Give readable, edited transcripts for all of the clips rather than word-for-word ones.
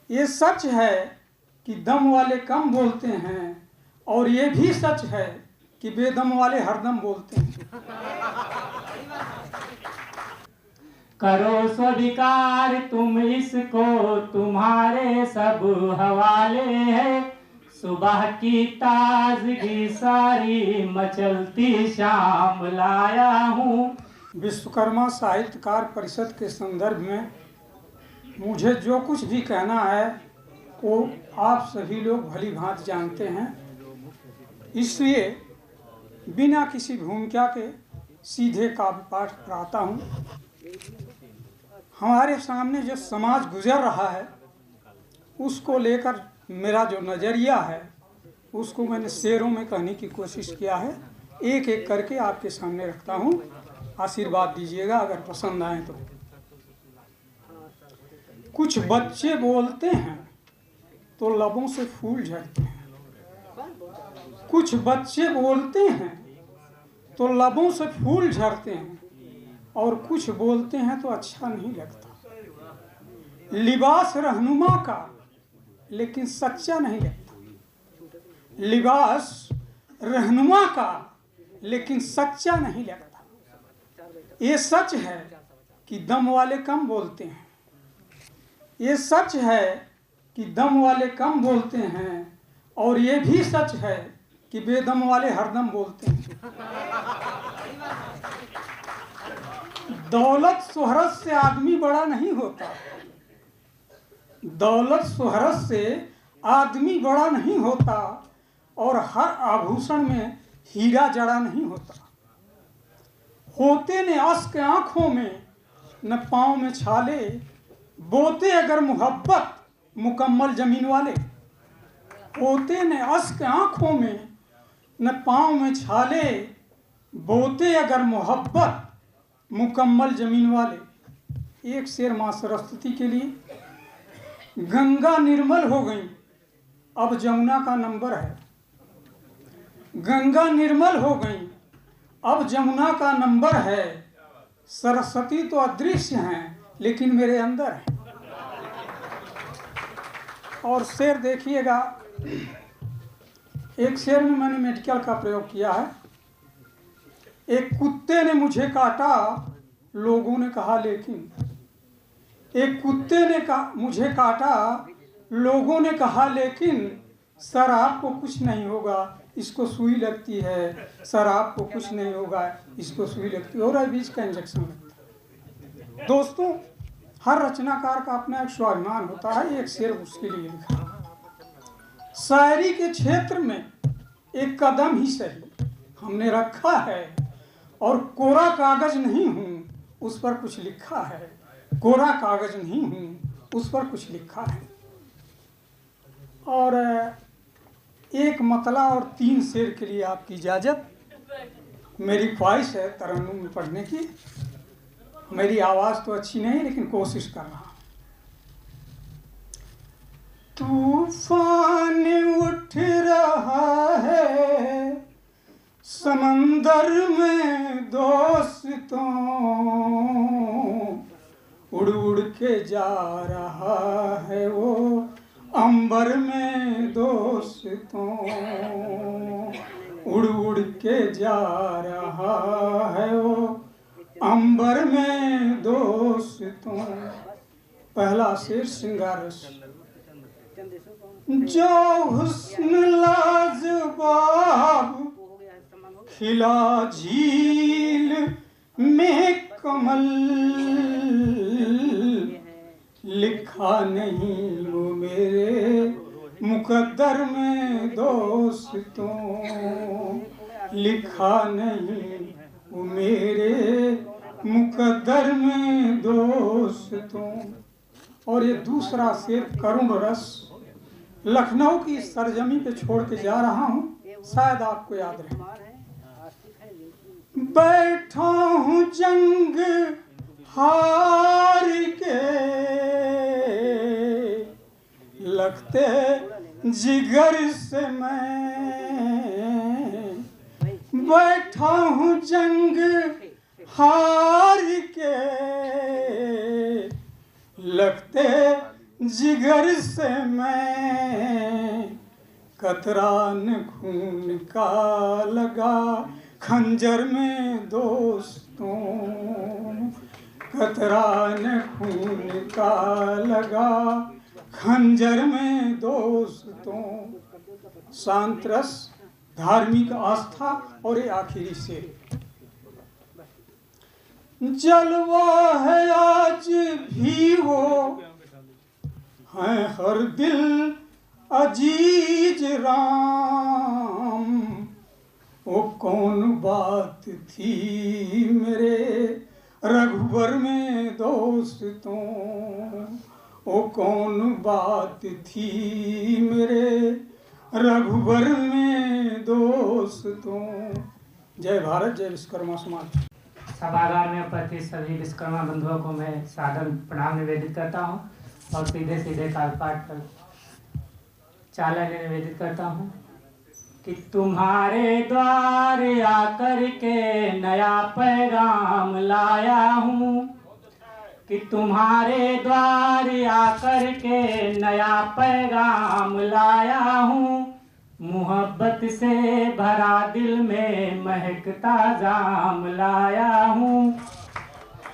ये सच है कि दम वाले कम बोलते हैं और ये भी सच है कि बेदम वाले हरदम बोलते हैं। करो स्वीकार तुम इसको, तुम्हारे सब हवाले है। सुबह की ताजगी सारी मचलती शाम लाया हूँ। विश्वकर्मा साहित्यकार परिषद के संदर्भ में मुझे जो कुछ भी कहना है वो आप सभी लोग भली भांति जानते हैं, इसलिए बिना किसी भूमिका के सीधे काव्य पाठ कराता हूँ। हमारे सामने जो समाज गुजर रहा है उसको लेकर मेरा जो नज़रिया है उसको मैंने शेरों में कहने की कोशिश किया है। एक एक करके आपके सामने रखता हूँ, आशीर्वाद दीजिएगा अगर पसंद आए तो। कुछ बच्चे बोलते हैं तो लबों से फूल झड़ते हैं, कुछ बच्चे बोलते हैं तो लबों से फूल झड़ते हैं, और कुछ बोलते हैं तो अच्छा नहीं लगता। लिबास रहनुमा का लेकिन सच्चा नहीं लगता, लिबास रहनुमा का लेकिन सच्चा नहीं लगता। ये सच है कि दम वाले कम बोलते हैं, ये सच है कि दम वाले कम बोलते हैं, और ये भी सच है कि बेदम वाले हरदम बोलते हैं। दौलत शोहरत से आदमी बड़ा नहीं होता, दौलत शोहरत से आदमी बड़ा नहीं होता, और हर आभूषण में हीरा जड़ा नहीं होता। होते ने अश्क आंखों में न पाँव में छाले, बोते अगर मोहब्बत मुकम्मल जमीन वाले। होते ने अश्क आंखों में न पाँव में छाले, बोते अगर मोहब्बत मुकम्मल जमीन वाले। एक शेर माँ सरस्वती के लिए। गंगा निर्मल हो गई अब जमुना का नंबर है, गंगा निर्मल हो गई अब जमुना का नंबर है। सरस्वती तो अदृश्य हैं लेकिन मेरे अंदर है। और शेर देखिएगा, एक शेर में मैंने मेडिकल का प्रयोग किया है। एक कुत्ते ने मुझे काटा लोगों ने कहा लेकिन, एक कुत्ते ने मुझे काटा लोगों ने कहा लेकिन, सर आपको कुछ नहीं होगा इसको सुई लगती है, सर आपको कुछ नहीं होगा इसको सुई लगती है, और बीज का इंजेक्शन लगता है। दोस्तों, हर रचनाकार का अपना एक स्वाभिमान होता है। एक शेर उसके लिए लिखा, शायरी के क्षेत्र में एक कदम ही सही हमने रखा है, और कोरा कागज नहीं हूँ उस पर कुछ लिखा है, कोरा कागज नहीं हूँ उस पर कुछ लिखा है। और एक मतला और 3 शेर के लिए आपकी इजाज़त। मेरी ख्वाहिश है तरन्नुम में पढ़ने की। मेरी आवाज़ तो अच्छी नहीं लेकिन कोशिश कर रहा हूँ। तूफान उठ रहा है समंदर में दोस्तों, उड़ उड़ के जा रहा है वो अंबर में दोस्तों, उड़ उड़ के जा रहा है वो अंबर में दोस्तों। पहला शेर श्रृंगार रस। जो हुस्न लाजवाब खिला झील में कमल, लिखा नहीं वो मेरे मुकद्दर में दोस्तों, लिखा नहीं वो मेरे मुकद्दर में दोस्तों। और ये दूसरा शेर करुण रस। लखनऊ की सरजमी पे छोड़ के जा रहा हूँ, शायद आपको याद रहे। बैठा हूँ जंग हार के, लगते जिगर से मैं, बैठा हूँ जंग हार के, लगते जिगर से मैं कतरान खून का लगा खंजर में दोस्तों, कतरान खून का लगा खंजर में दोस्तों। शांत रस, धार्मिक आस्था और ये आखिरी शेर। जलवा है आज भी वो है हर दिल अजीज राम, वो कौन बात थी मेरे रघुवर में दोस्तों, वो कौन बात थी मेरे रघुवर में दोस्तों। जय भारत, जय विश्वकर्मा समाज। सभागार में उपस्थित सभी विश्वकर्मा बंधुओं को मैं सादर प्रणाम निवेदित करता हूँ और सीधे सीधे काल पाठ कर चालन निवेदित करता हूँ कि तुम्हारे द्वार आकर के नया पैगाम लाया हूँ, कि तुम्हारे द्वार आकर के नया पैगाम लाया हूँ। मोहब्बत से भरा दिल में महकता जाम लाया हूँ,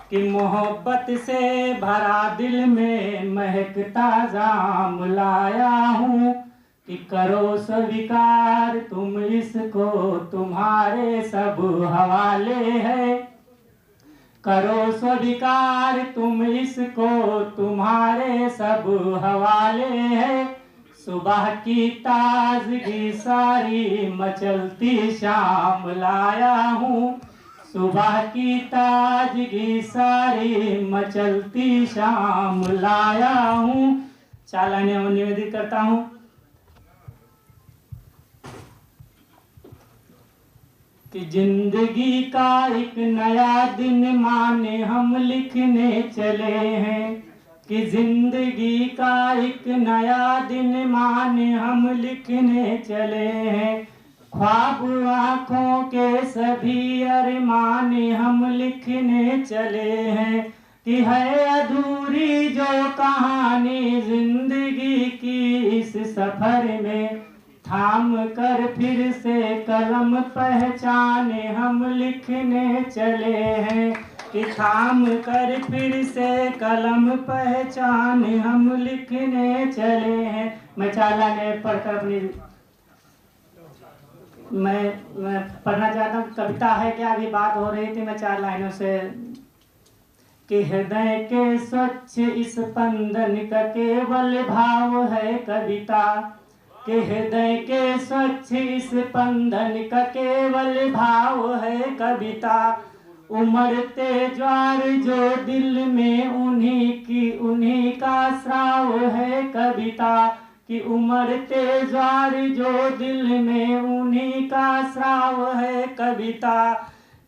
कि मोहब्बत से भरा दिल में महकता जाम लाया हूँ। कि करो स्वीकार तुम इसको, तुम्हारे सब हवाले है। करो स्वीकार तुम इसको, तुम्हारे सब हवाले है। सुबह की ताजगी सारी मचलती शाम लाया हूँ, सुबह की ताजगी सारी मचलती शाम लाया हूँ। चालन निवेदित करता हूँ कि जिंदगी का एक नया दिन माने हम लिखने चले हैं, कि जिंदगी का एक नया दिन माने हम लिखने चले हैं। ख्वाब आँखों के सभी अरमान हम लिखने चले हैं, कि है अधूरी जो कहानी जिंदगी की इस सफर में। थाम कर फिर से कलम पहचाने हम लिखने चले हैं, कि थाम कर फिर से कलम पहचाने हम लिखने चले हैं। मैं चालन पढ़कर अपनी मैं पढ़ना चाहता हूँ। कविता है क्या, अभी बात हो रही थी, मैं 4 लाइनों से। कि हृदय के स्वच्छ इस स्पंदन का केवल भाव है कविता, कि हृदय के स्वच्छ इस स्पंदन का केवल भाव है कविता। उमड़ते ज्वार जो दिल में उन्हीं का श्राव है कविता, कि उमड़ते ज्वार जो दिल में उन्हीं का श्राव है कविता।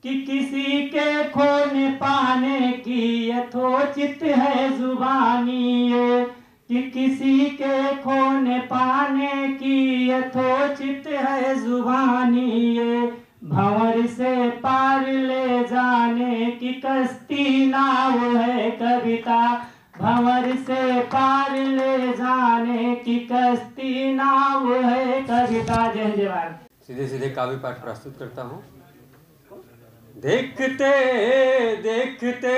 कि किसी के खोने पाने की यथोचित है जुबानी ये, कि किसी के खोने पाने की यथोचित है जुबानी ये। भंवर से पार ले जाने की कश्ती नाव है कविता, भंवर से पार ले जाने की कश्ती नाव है कविता। जय जवान। सीधे सीधे काव्य पाठ प्रस्तुत करता हूँ। देखते देखते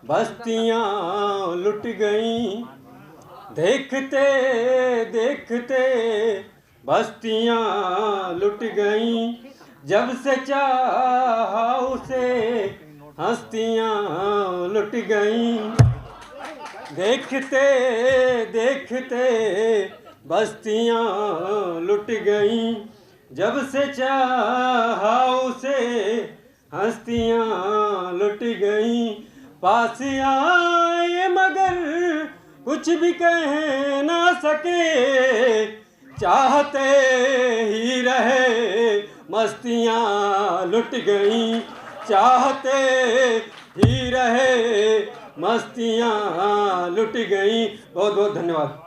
बस्तियाँ लुट गईं, देखते देखते बस्तियाँ लुट गईं। जब से चाहा उसे हस्तियाँ लुट गईं। देखते देखते बस्तियाँ लुट गईं। जब से चाहा उसे हस्तियाँ लुट गईं। पास आए मगर कुछ भी कह ना सके, चाहते ही रहे मस्तियाँ लुट गईं। चाहते ही रहे मस्तियाँ लुट गईं। बहुत बहुत धन्यवाद।